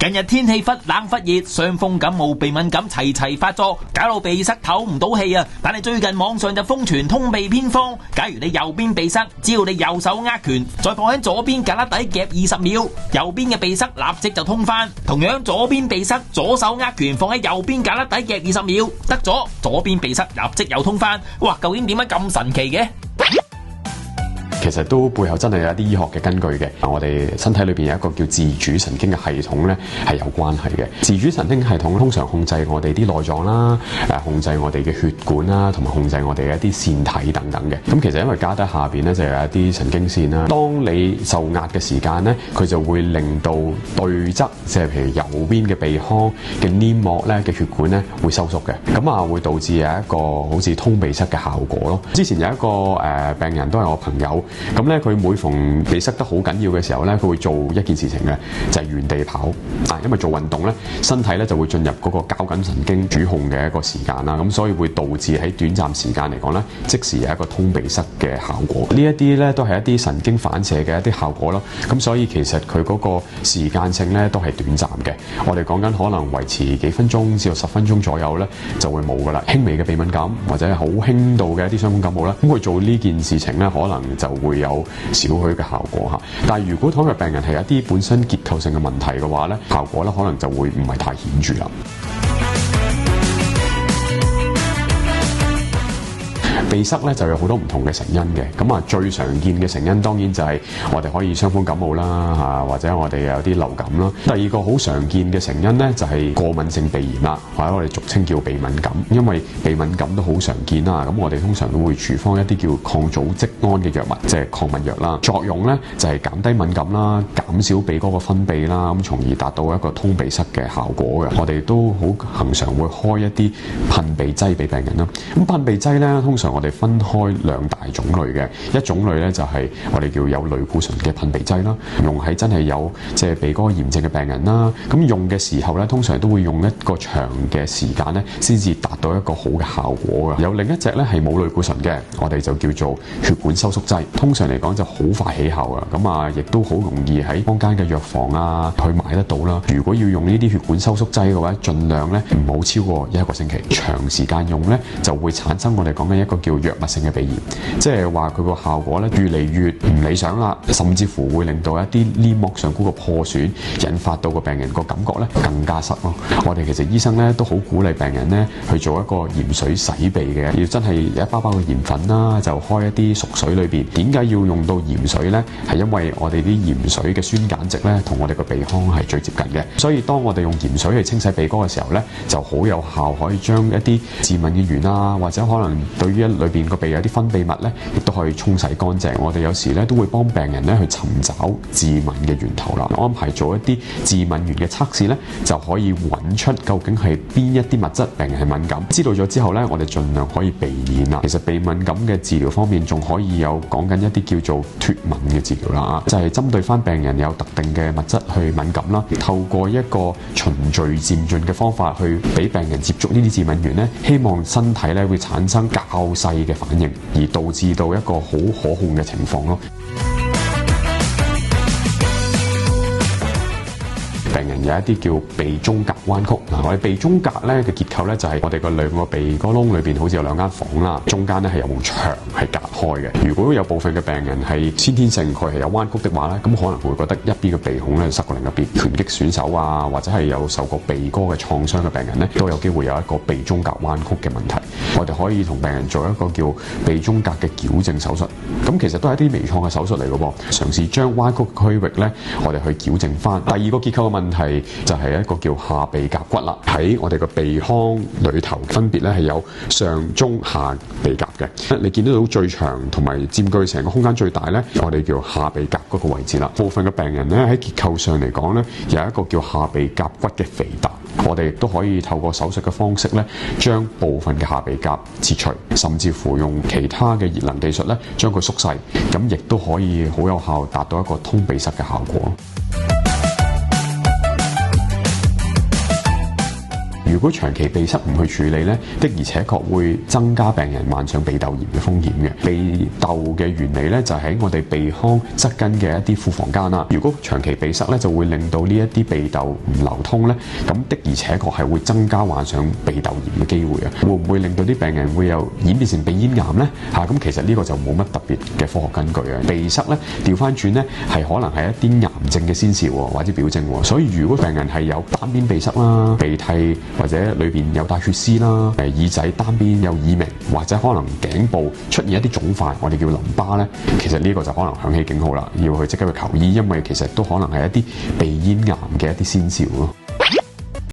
近日天氣忽冷忽熱，傷風感冒、鼻敏感齊齊發作，搞到鼻塞唞唔到氣啊！但係最近網上就瘋傳通鼻偏方，假如你右邊鼻塞，只要你右手握拳，再放喺左邊胳肋底夾20秒，右邊嘅鼻塞立即就通翻。同樣左邊鼻塞，左手握拳放喺右邊胳肋底夾20秒，得咗，左邊鼻塞立即又通翻。哇！究竟點解咁神奇嘅？其實都背後真係有一啲醫學嘅根據嘅。我哋身體裏邊有一個叫自主神經嘅系統咧，係有關係嘅。自主神經系統通常控制我哋啲內臟啦，控制我哋嘅血管啦，同埋控制我哋嘅一啲腺體等等嘅。咁其實因為胳肋底下邊咧就有一啲神經線啦。當你受壓嘅時間咧，佢就會令到對側，即係譬如右邊嘅鼻腔嘅黏膜咧嘅血管咧會收縮嘅。咁啊會導致有一個好似通鼻塞嘅效果咯。之前有一個病人都係我朋友。咁咧，佢每逢鼻塞得好緊要嘅時候咧，佢會做一件事情嘅，就係原地跑。因為做運動咧，身體咧就會進入嗰個交感神經主控嘅一個時間啦，咁所以會導致喺短暫時間嚟講咧，即時有一個通鼻塞嘅效果。呢一啲咧都係一啲神經反射嘅一啲效果咯。咁所以其實佢嗰個時間性咧都係短暫嘅。我哋講緊可能維持幾分鐘至到10分鐘左右咧，就會冇噶啦。輕微嘅鼻敏感或者係好輕度嘅一啲傷風感冒啦，咁佢做呢件事情咧，可能就會有少許嘅效果嚇，但係如果倘若病人係一啲本身結構性嘅問題嘅話咧，效果咧可能就會唔係太顯著啦。鼻塞咧就有好多唔同嘅成因嘅，咁啊最常見嘅成因當然就係我哋可以傷風感冒啦，或者我哋有啲流感啦。第二個好常見嘅成因咧就係過敏性鼻炎啦，或者我哋俗稱叫鼻敏感。因為鼻敏感都好常見啦，咁我哋通常都會處方一啲叫抗組織胺嘅藥物，即係抗敏藥啦。作用咧就係減低敏感啦，減少鼻哥個分泌啦，咁從而達到一個通鼻塞嘅效果嘅。我哋都好恆常會開一啲噴鼻劑俾病人啦。咁噴鼻劑咧通常我哋分開兩大種類嘅，一種類咧就係我哋叫有類固醇嘅噴鼻劑啦，用喺真係有即係鼻哥炎症嘅病人啦。咁用嘅時候咧，通常都會用一個長嘅時間咧，先至達到一個好嘅效果嘅。有另一隻咧係冇類固醇嘅，我哋就叫做血管收縮劑。通常嚟講就好快起效啊，咁啊亦都好容易喺坊間嘅藥房啊去買得到啦。如果要用呢啲血管收縮劑嘅話，盡量咧唔好超過1個星期，長時間用咧就會產生我哋講緊一個叫藥物性嘅鼻炎，即係話佢個效果咧越嚟越唔理想啦，甚至乎會令到一啲黏膜上嗰個破損，引發到個病人個感覺咧更加塞咯。我哋其實醫生咧都好鼓勵病人咧去做一個鹽水洗鼻嘅，要真係有一包包嘅鹽粉啦，就開一啲熟水裏邊。點解要用到鹽水咧？係因為我哋啲鹽水嘅酸鹼值咧同我哋個鼻腔係最接近嘅，所以當我哋用鹽水去清洗鼻哥嘅時候咧，就好有效可以將一啲致敏嘅源啊，或者可能對於裏邊個鼻有啲分泌物咧，亦都可以沖洗乾淨。我哋有時咧都會幫病人咧去尋找致敏嘅源頭啦，安排做一啲致敏源嘅測試咧，就可以揾出究竟係邊一啲物質病人係敏感。知道咗之後咧，我哋盡量可以避免啦。其實鼻敏感嘅治療方面，仲可以有講緊一啲叫做脫敏嘅治療啦，就係針對翻病人有特定嘅物質去敏感啦，透過一個循序漸進嘅方法去俾病人接觸呢啲致敏源咧，希望身體咧會產生較細嘅反應，而導致到一個好可控嘅情況咯。病人有一啲叫鼻中隔彎曲。我哋鼻中隔咧嘅結構咧就係我哋個兩個鼻哥窿裏邊好似有兩間房啦，中間咧係有埲牆係隔開嘅。如果有部分嘅病人係先天性佢係有彎曲的話咧，咁可能會覺得一邊嘅鼻孔咧塞過另一邊。拳擊選手啊，或者係有受過鼻哥嘅創傷嘅病人咧，都有機會有一個鼻中隔彎曲嘅問題。我哋可以同病人做一個叫鼻中隔嘅矯正手術。咁其實都係一啲微創嘅手術嚟嘅噃，嘗試將彎曲區域咧，我哋去矯正翻。第二個結構嘅問題就係一個叫下鼻甲骨啦。喺我哋個鼻腔裏頭分別咧係有上、中、下鼻甲嘅。你見得到最長同埋佔據成個空間最大咧，我哋叫下鼻甲嗰個位置啦。部分嘅病人咧喺結構上嚟講咧，有一個叫下鼻甲骨嘅肥大。我哋亦都可以透過手術嘅方式咧，將部分嘅下鼻甲切除，甚至乎用其他嘅熱能技術咧，將佢縮細，咁亦都可以好有效達到一個通鼻塞嘅效果。如果長期鼻塞唔去處理呢，的而且確會增加病人患上鼻竇炎嘅風險嘅。鼻竇嘅原理呢，就喺我哋鼻腔側根嘅一啲副房間啦。如果長期鼻塞呢，就會令到呢一啲鼻竇唔流通呢，咁的而且確係會增加患上鼻竇炎嘅機會啊。會唔會令到啲病人會有演變成鼻咽癌呢？咁其實呢個就冇乜特別嘅科學根據啊。鼻塞呢，調翻轉呢，係可能係一啲癌症嘅先兆或者表徵。所以如果病人係有單邊鼻塞啦、鼻涕或者裏邊有帶血絲啦、耳仔單邊有耳鳴，或者可能頸部出現一啲腫塊，我哋叫淋巴呢，其實呢個就可能響起警號啦，要去即刻去求醫，因為其實都可能係一啲鼻咽癌嘅一啲先兆咯。